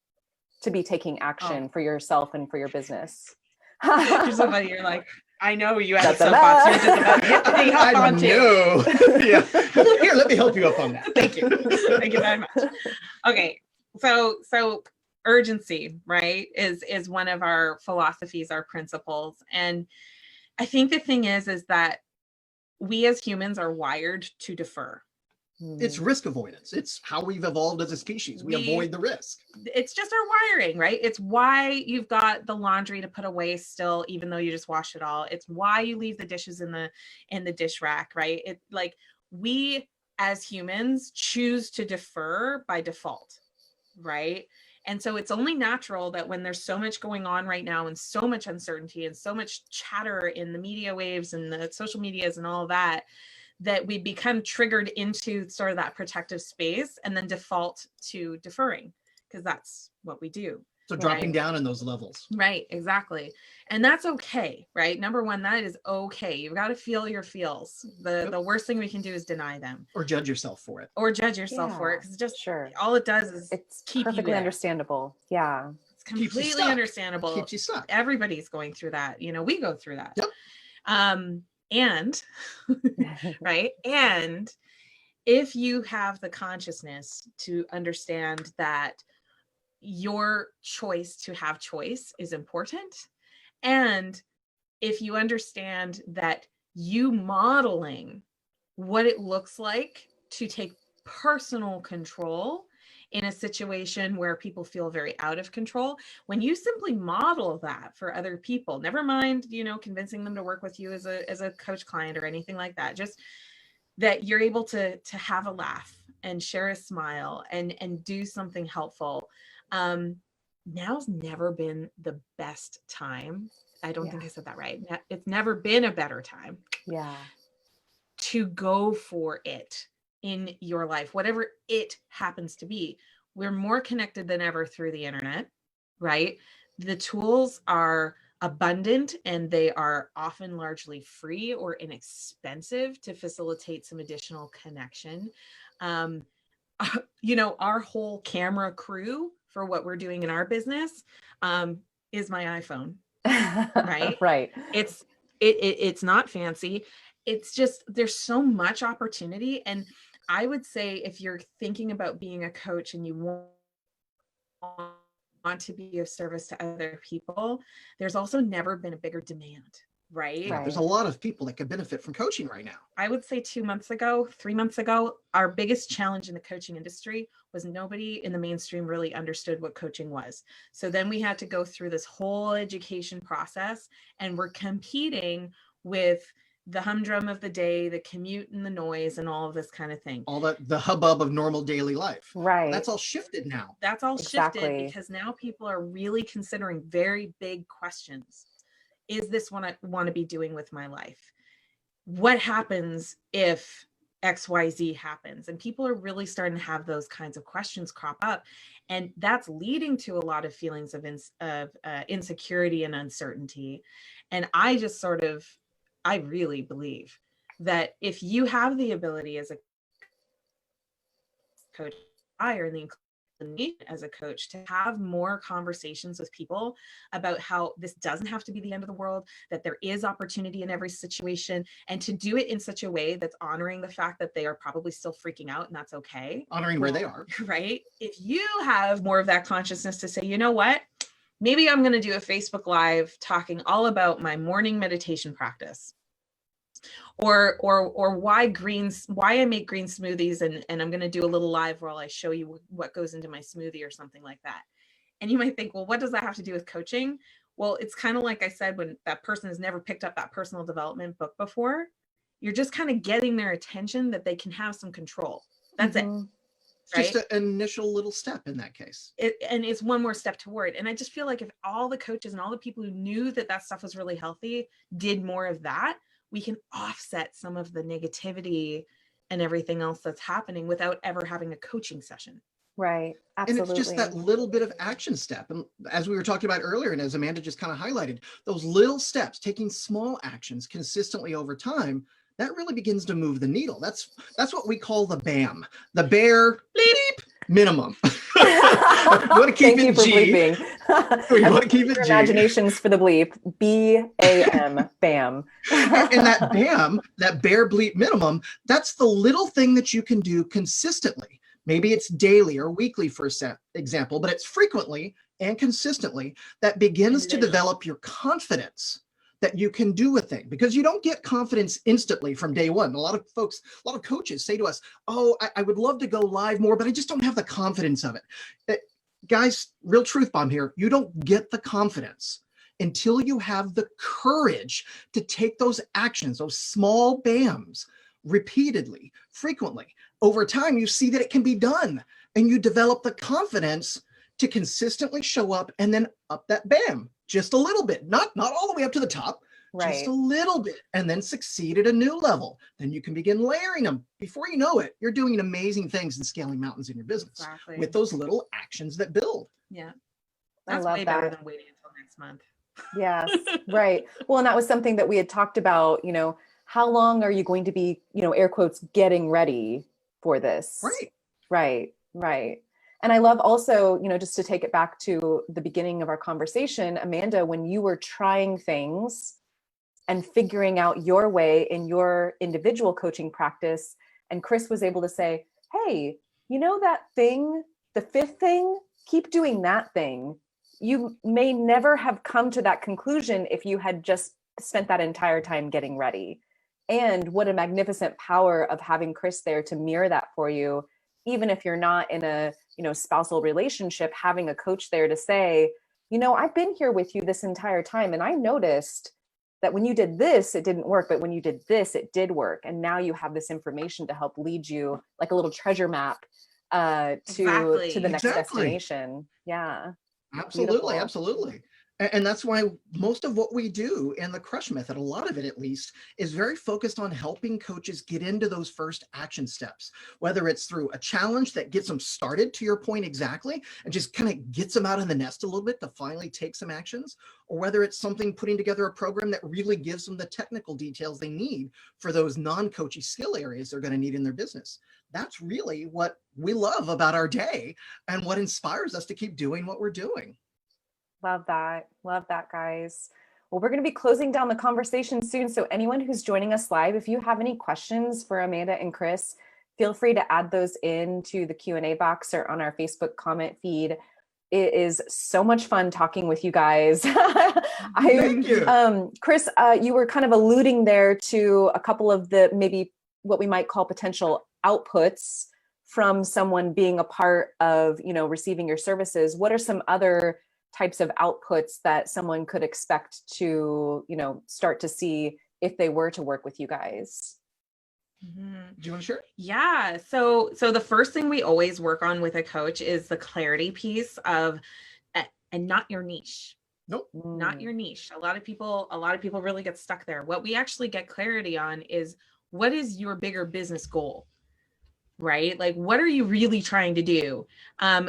to be taking action for yourself and for your business. You're so funny. You're like, I know you have a soapbox. You're just about to hit me up on too. Yeah. Here, let me help you up on that. Thank you. Thank you very much. Okay. So urgency, right, is one of our philosophies, our principles. And I think the thing is that we as humans are wired to defer. It's risk avoidance. It's how we've evolved as a species. We avoid the risk. It's just our wiring, right? It's why you've got the laundry to put away still, even though you just wash it all. It's why you leave the dishes in the dish rack, right? It like we as humans choose to defer by default, right? And so it's only natural that when there's so much going on right now and so much uncertainty and so much chatter in the media waves and the social medias and all that we become triggered into sort of that protective space and then default to deferring because that's what we do. So dropping down in those levels. Right, exactly. And that's okay, right? Number one, that is okay. You've got to feel your feels. The worst thing we can do is deny them. Or judge yourself for it. For it. Because just all it does is it's keep perfectly you understandable. Yeah. It's completely understandable. Keeps you stuck. Everybody's going through that. We go through that. Yep. And right. And if you have the consciousness to understand that your choice to have choice is important, and if you understand that you modeling what it looks like to take personal control in a situation where people feel very out of control, when you simply model that for other people, never mind, convincing them to work with you as a coach client or anything like that, just that you're able to have a laugh and share a smile and do something helpful. Now's never been the best time. I don't think I said that right. It's never been a better time. Yeah. To go for it in your life, whatever it happens to be. We're more connected than ever through the internet, right? The tools are abundant and they are often largely free or inexpensive to facilitate some additional connection. Our whole camera crew for what we're doing in our business is my iPhone, right? Right. It's not fancy. It's just, there's so much opportunity. And I would say if you're thinking about being a coach and you want to be of service to other people, there's also never been a bigger demand, right? Yeah, there's a lot of people that could benefit from coaching right now. I would say 2 months ago, 3 months ago, our biggest challenge in the coaching industry was nobody in the mainstream really understood what coaching was. So then we had to go through this whole education process, and we're competing with the humdrum of the day, the commute and the noise and all of this kind of thing. All the hubbub of normal daily life. Right. That's all shifted now. That's all Exactly. shifted because now people are really considering very big questions. Is this what I want to be doing with my life? What happens if XYZ happens? And people are really starting to have those kinds of questions crop up. And that's leading to a lot of feelings of insecurity and uncertainty. And I really believe that if you have the ability as a coach, or the inclination as a coach to have more conversations with people about how this doesn't have to be the end of the world, that there is opportunity in every situation, and to do it in such a way that's honoring the fact that they are probably still freaking out, and that's okay. Honoring where they are. Right? If you have more of that consciousnly to say, you know what? Maybe I'm going to do a Facebook Live talking all about my morning meditation practice, or why I make green smoothies, and I'm going to do a little live while I show you what goes into my smoothie or something like that. And you might think, well, what does that have to do with coaching? Well, it's kind of like I said, when that person has never picked up that personal development book before, you're just kind of getting their attention that they can have some control. That's it. Right? Just an initial little step in that case. And it's one more step toward. And I just feel like if all the coaches and all the people who knew that stuff was really healthy did more of that, we can offset some of the negativity and everything else that's happening without ever having a coaching session. Right. Absolutely. And it's just that little bit of action step. And as we were talking about earlier, and as Amanda just kind of highlighted, those little steps, taking small actions consistently over time, that really begins to move the needle. That's what we call the BAM, the bare bleep minimum. We want to keep it G. We want to keep it G. Imaginations for the bleep. BAM, BAM. And that BAM, that bare bleep minimum, that's the little thing that you can do consistently. Maybe it's daily or weekly, for example, but it's frequently and consistently that begins to develop your confidence that you can do a thing, because you don't get confidence instantly from day one. A lot of coaches say to us, oh, I would love to go live more, but I just don't have the confidence of it. Guys, real truth bomb here. You don't get the confidence until you have the courage to take those actions, those small BAMs, repeatedly, frequently. Over time, you see that it can be done, and you develop the confidence to consistently show up and then up that BAM just a little bit, not all the way up to the top, right. Just a little bit, and then succeed at a new level. Then you can begin layering them. Before you know it, you're doing amazing things and scaling mountains in your business with those little actions that build. Yeah. That's way better than waiting until next month. Yes, right. Well, and that was something that we had talked about, how long are you going to be, air quotes, getting ready for this? Right. And I love also, just to take it back to the beginning of our conversation, Amanda, when you were trying things and figuring out your way in your individual coaching practice, and Chris was able to say, hey, that thing, the fifth thing, keep doing that thing. You may never have come to that conclusion if you had just spent that entire time getting ready. And what a magnificent power of having Chris there to mirror that for you. Even if you're not in a, spousal relationship, having a coach there to say, I've been here with you this entire time, and I noticed that when you did this, it didn't work, but when you did this, it did work. And now you have this information to help lead you like a little treasure map to the next destination. Yeah. Absolutely. Absolutely. And that's why most of what we do in the Crush Method, a lot of it at least, is very focused on helping coaches get into those first action steps, whether it's through a challenge that gets them started, to your point exactly, and just kind of gets them out of the nest a little bit to finally take some actions, or whether it's something putting together a program that really gives them the technical details they need for those non-coachy skill areas they're going to need in their business. That's really what we love about our day and what inspires us to keep doing what we're doing. Love that, guys. Well, we're going to be closing down the conversation soon. So anyone who's joining us live, if you have any questions for Amanda and Chris, feel free to add those into the Q&A box or on our Facebook comment feed. It is so much fun talking with you guys. Thank you. Chris, you were kind of alluding there to a couple of the maybe what we might call potential outputs from someone being a part of, receiving your services. What are some other types of outputs that someone could expect to, start to see if they were to work with you guys? Mm-hmm. Do you want to share? Yeah. So the first thing we always work on with a coach is the clarity piece of, and not your niche. Nope. Not your niche. A lot of people really get stuck there. What we actually get clarity on is, what is your bigger business goal? Right? Like, what are you really trying to do?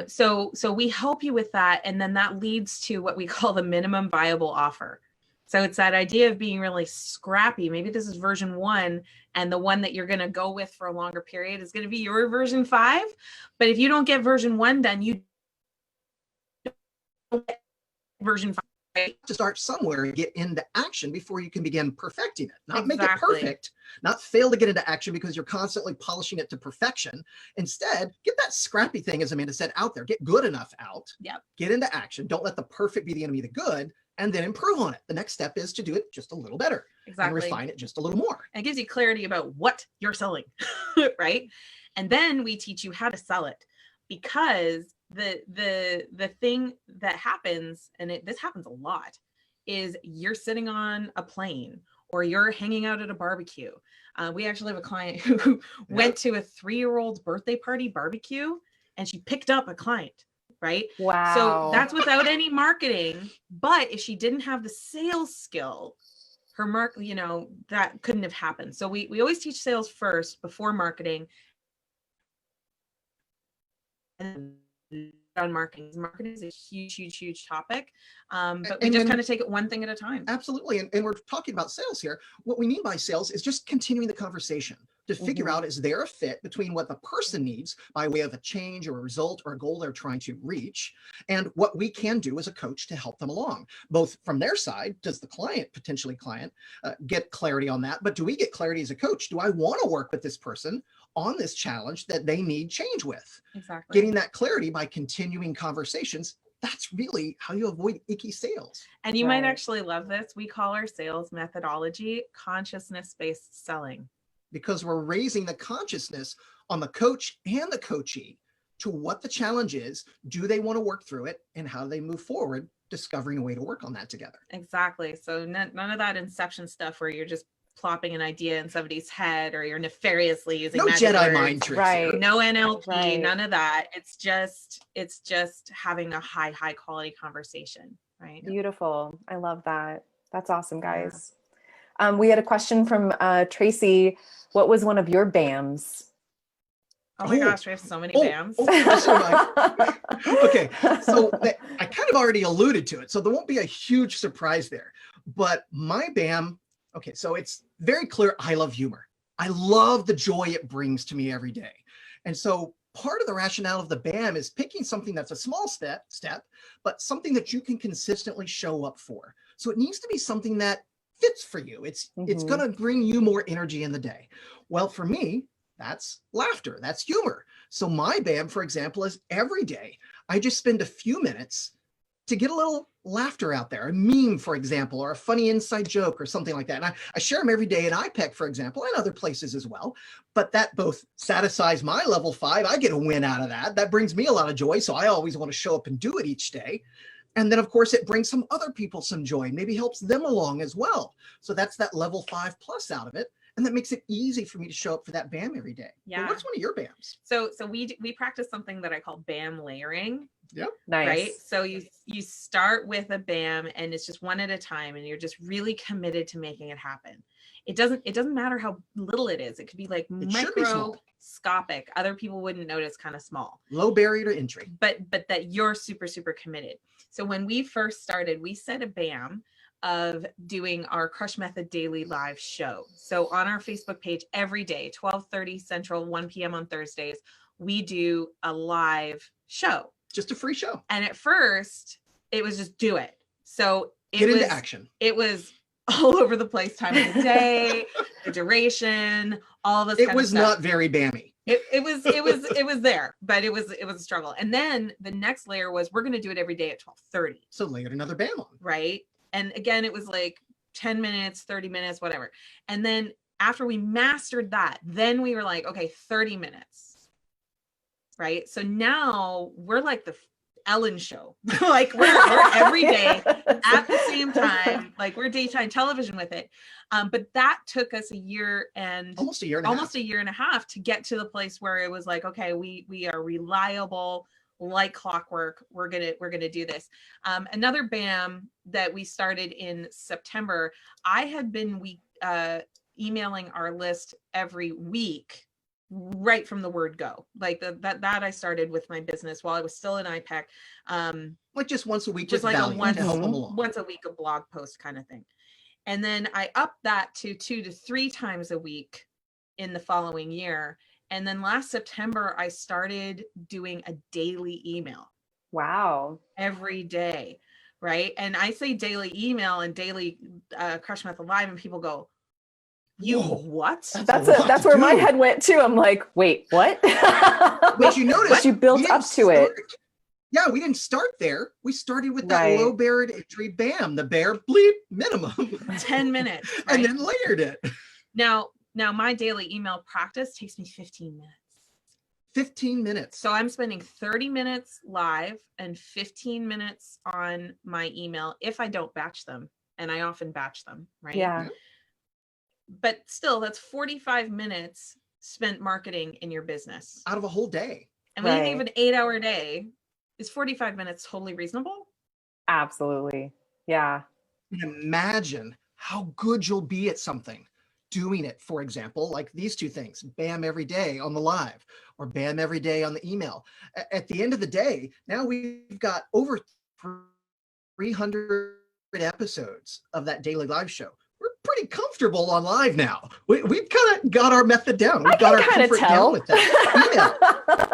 So we help you with that. And then that leads to what we call the minimum viable offer. So it's that idea of being really scrappy. Maybe this is version 1, and the one that you're going to go with for a longer period is going to be your version 5. But if you don't get version 1 done, you don't get version 5. Right? To start somewhere and get into action before you can begin perfecting it. Not Exactly. Make it perfect, not fail to get into action because you're constantly polishing it to perfection. Instead, get that scrappy thing, as Amanda said, out there. Get good enough out. Yep. Get into action. Don't let the perfect be the enemy of the good, and then improve on it. The next step is to do it just a little better. Exactly. And refine it just a little more. And it gives you clarity about what you're selling, right? And then we teach you how to sell it, because the thing that happens, and this happens a lot, is you're sitting on a plane or you're hanging out at a barbecue. We actually have a client who went to a 3-year-old's birthday party barbecue, and she picked up a client, right? Wow. So that's without any marketing. But if she didn't have the sales skill, her that couldn't have happened. So we always teach sales first before marketing. And on marketing is a huge topic, but we just kind of take it one thing at a time. Absolutely. And we're talking about sales here. What we mean by sales is just continuing the conversation to figure out, is there a fit between what the person needs by way of a change or a result or a goal they're trying to reach, and what we can do as a coach to help them along. Both from their side, does the potentially get clarity on that? But do we get clarity as a coach? Do I want to work with this person on this challenge that they need change with? Exactly. Getting that clarity by continuing conversations. That's really how you avoid icky sales. And you might actually love this. We call our sales methodology consciousness-based selling. Because we're raising the consciousness on the coach and the coachee to what the challenge is. Do they want to work through it, and how do they move forward, discovering a way to work on that together? Exactly. So none of that inception stuff where you're just plopping an idea in somebody's head, or you're nefariously using no magic Jedi words. mind tricks. Right. No NLP, Right. None of that. It's just having a high quality conversation. Right. Beautiful. I love that. That's awesome, guys. We had a question from Tracy. What was one of your BAMs? Oh my gosh, we have so many BAMs. Okay, so I kind of already alluded to it, so there won't be a huge surprise there. But my BAM, okay, so it's very clear. I love humor. I love the joy it brings to me every day. And so part of the rationale of the BAM is picking something that's a small step, but something that you can consistently show up for. So it needs to be something that fits for you. It's going to bring you more energy in the day. Well, for me, that's laughter. That's humor. So my BAM, for example, is every day I just spend a few minutes to get a little laughter out there, a meme, for example, or a funny inside joke or something like that. And I share them every day at iPEC, for example, and other places as well. But that both satisfies my level 5. I get a win out of that. That brings me a lot of joy. So I always want to show up and do it each day. And then, of course, it brings some other people some joy, maybe helps them along as well. So that's that level 5 plus out of it. And that makes it easy for me to show up for that BAM every day. Yeah. Well, what's one of your BAMs? So we practice something that I call BAM layering. Yep. Nice. Right. So you start with a BAM, and it's just one at a time, and you're just really committed to making it happen. It doesn't matter how little it is. It could be like microscopic. Other people wouldn't notice, kind of small. Low barrier to entry. But that you're super committed. So when we first started, we set a BAM of doing our Crush Method Daily Live show. So on our Facebook page every day, 12:30 Central, 1 p.m. on Thursdays, we do a live show. Just a free show. And at first, it was just do it. So Get into action. It was all over the place, time of the day, the duration, all this. It was not very BAMmy. It was there, but it was a struggle. And then the next layer was, we're going to do it every day at 12:30. So layered another BAM on. Right. And again, it was like 10 minutes, 30 minutes, whatever. And then after we mastered that, then we were like, okay, 30 minutes. Right. So now we're like the Ellen show. Like we're every day at the same time, like we're daytime television with it. But that took us a year and almost a year and a half to get to the place where it was like, okay, we are reliable, like clockwork. We're gonna do this. Another BAM that we started in September, I had been emailing our list every week right from the word go. Like that I started with my business while I was still in iPEC. Like just once a week, just like once a week a blog post kind of thing. And then I upped that to 2 to 3 times a week in the following year. And then last September, I started doing a daily email. Wow. Every day. Right. And I say daily email and daily Crush Method Live, and people go, you what? That's where my head went too. I'm like, wait, what? But you notice you built up to it. Yeah, we didn't start there. We started with that low barrier to entry BAM, the bare bleep minimum. 10 minutes. Right? And then layered it. Now my daily email practice takes me 15 minutes. 15 minutes. So I'm spending 30 minutes live and 15 minutes on my email if I don't batch them. And I often batch them, right? Yeah. But still, that's 45 minutes spent marketing in your business. Out of a whole day. And when you have an 8-hour day, is 45 minutes totally reasonable? Absolutely. Yeah. Imagine how good you'll be at something. Doing it, for example, like these two things, BAM every day on the live or BAM every day on the email. At the end of the day, now we've got over 300 episodes of that daily live show. We're pretty comfortable on live now. We've kind of got our method down. We've got our comfort down with that email.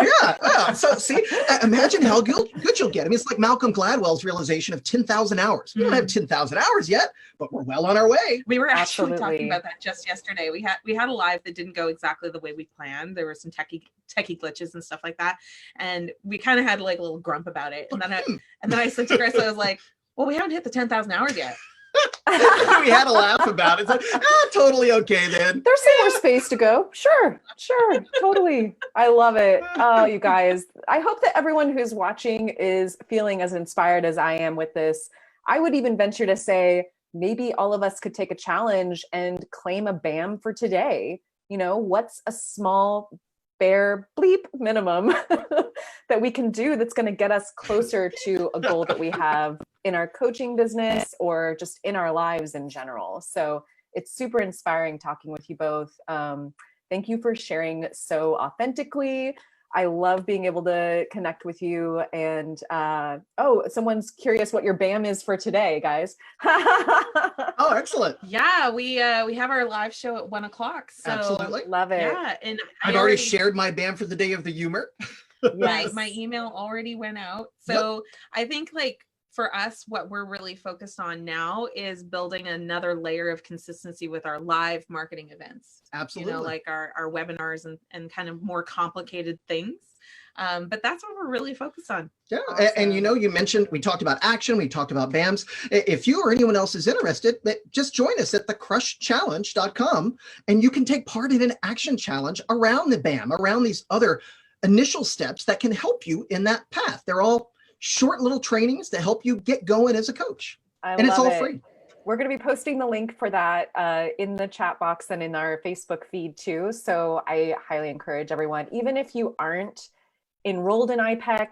Yeah. So see, imagine how good you'll get. I mean, it's like Malcolm Gladwell's realization of 10,000 hours. We don't have 10,000 hours yet, but we're well on our way. We were actually talking about that just yesterday. We had a live that didn't go exactly the way we planned. There were some techie glitches and stuff like that, and we kind of had like a little grump about it. And then I said to Chris, I was like, "Well, we haven't hit the 10,000 hours yet." We had a laugh about it. It's like, totally okay then. There's some more space to go. Sure, totally. I love it. Oh, you guys, I hope that everyone who's watching is feeling as inspired as I am with this. I would even venture to say maybe all of us could take a challenge and claim a BAM for today. You know, what's a small bare bleep minimum that we can do that's going to get us closer to a goal that we have in our coaching business or just in our lives in general. So it's super inspiring talking with you both. Thank you for sharing so authentically. I love being able to connect with you. And someone's curious what your BAM is for today, guys. Oh, excellent. Yeah, we have our live show at 1:00. So absolutely. Love it. Yeah, and I've already shared my BAM for the day of the humor. Yes. My email already went out. So I think like for us, what we're really focused on now is building another layer of consistency with our live marketing events. Absolutely. You know, like our webinars and kind of more complicated things. But that's what we're really focused on. Yeah. And you know, you mentioned, we talked about action, we talked about BAMs. If you or anyone else is interested, just join us at thecrushchallenge.com and you can take part in an action challenge around the BAM, around these other initial steps that can help you in that path. They're all short little trainings to help you get going as a coach. And it's all free. We're going to be posting the link for that in the chat box and in our Facebook feed too. So I highly encourage everyone, even if you aren't enrolled in iPEC,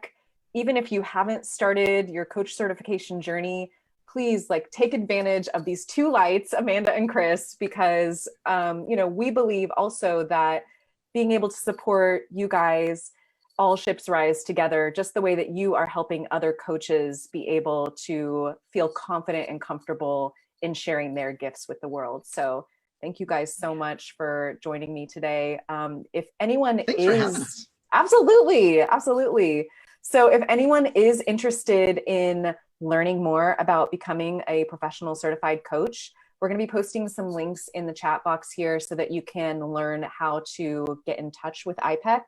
even if you haven't started your coach certification journey, please take advantage of these two lights, Amanda and Chris, because we believe also that being able to support you guys, all ships rise together, just the way that you are helping other coaches be able to feel confident and comfortable in sharing their gifts with the world. So thank you guys so much for joining me today. If anyone is absolutely. So if anyone is interested in learning more about becoming a professional certified coach, We're going to be posting some links in the chat box here so that you can learn how to get in touch with iPEC.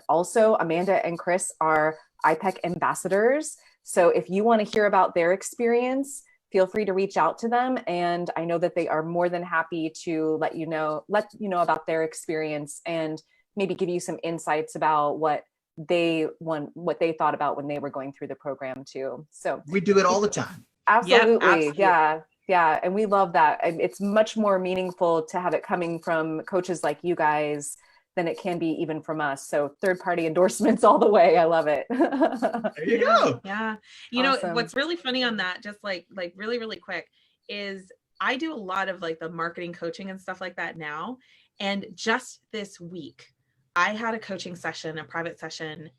Also, Amanda and Chris are iPEC ambassadors. So if you want to hear about their experience, feel free to reach out to them. And I know that they are more than happy to let you know about their experience and maybe give you some insights about what they thought about when they were going through the program too. So we do it all the time. Absolutely. Yep, absolutely. Yeah. Yeah. And we love that. And it's much more meaningful to have it coming from coaches like you guys than it can be even from us. So third-party endorsements all the way. I love it. There you go. Yeah. Awesome. Know, what's really funny on that, just like really, really quick, is I do a lot of like the marketing coaching and stuff like that now. And just this week, I had a coaching session, a private session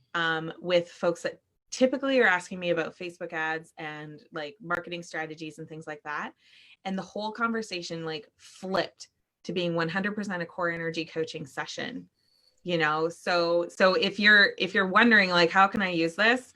with folks that typically are asking me about Facebook ads and like marketing strategies and things like that. And the whole conversation like flipped to being 100% a core energy coaching session, so if you're wondering like, how can I use this?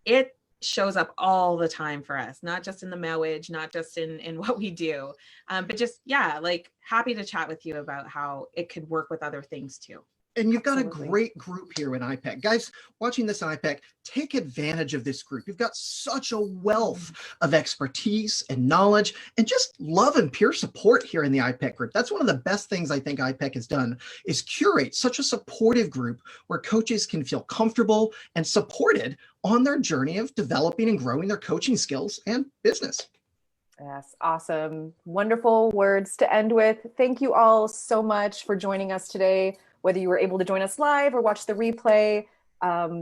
It shows up all the time for us, not just in the mowage, not just in what we do, but just, like happy to chat with you about how it could work with other things too. And you've got Absolutely. a great group here in iPEC. Guys, watching this iPEC, take advantage of this group. You've got such a wealth of expertise and knowledge and just love and peer support here in the iPEC group. That's one of the best things I think iPEC has done is curate such a supportive group where coaches can feel comfortable and supported on their journey of developing and growing their coaching skills and business. Yes, awesome. Wonderful words to end with. Thank you all so much for joining us today. Whether you were able to join us live or watch the replay,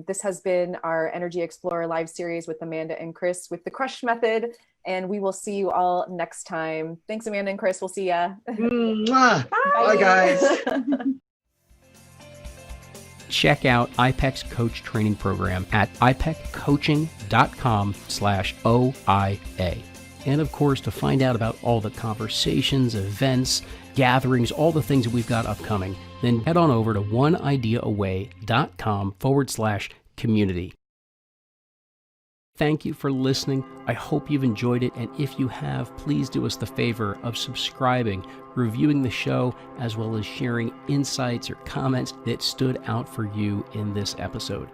this has been our Energy Explorer live series with Amanda and Chris with the Crush Method, and we will see you all next time. Thanks, Amanda and Chris. We'll see ya. Bye, guys. Check out iPEC's coach training program at ipeccoaching.com/OIA. And of course, to find out about all the conversations, events, gatherings, all the things that we've got upcoming, then head on over to oneideaaway.com/community. Thank you for listening. I hope you've enjoyed it. And if you have, please do us the favor of subscribing, reviewing the show, as well as sharing insights or comments that stood out for you in this episode.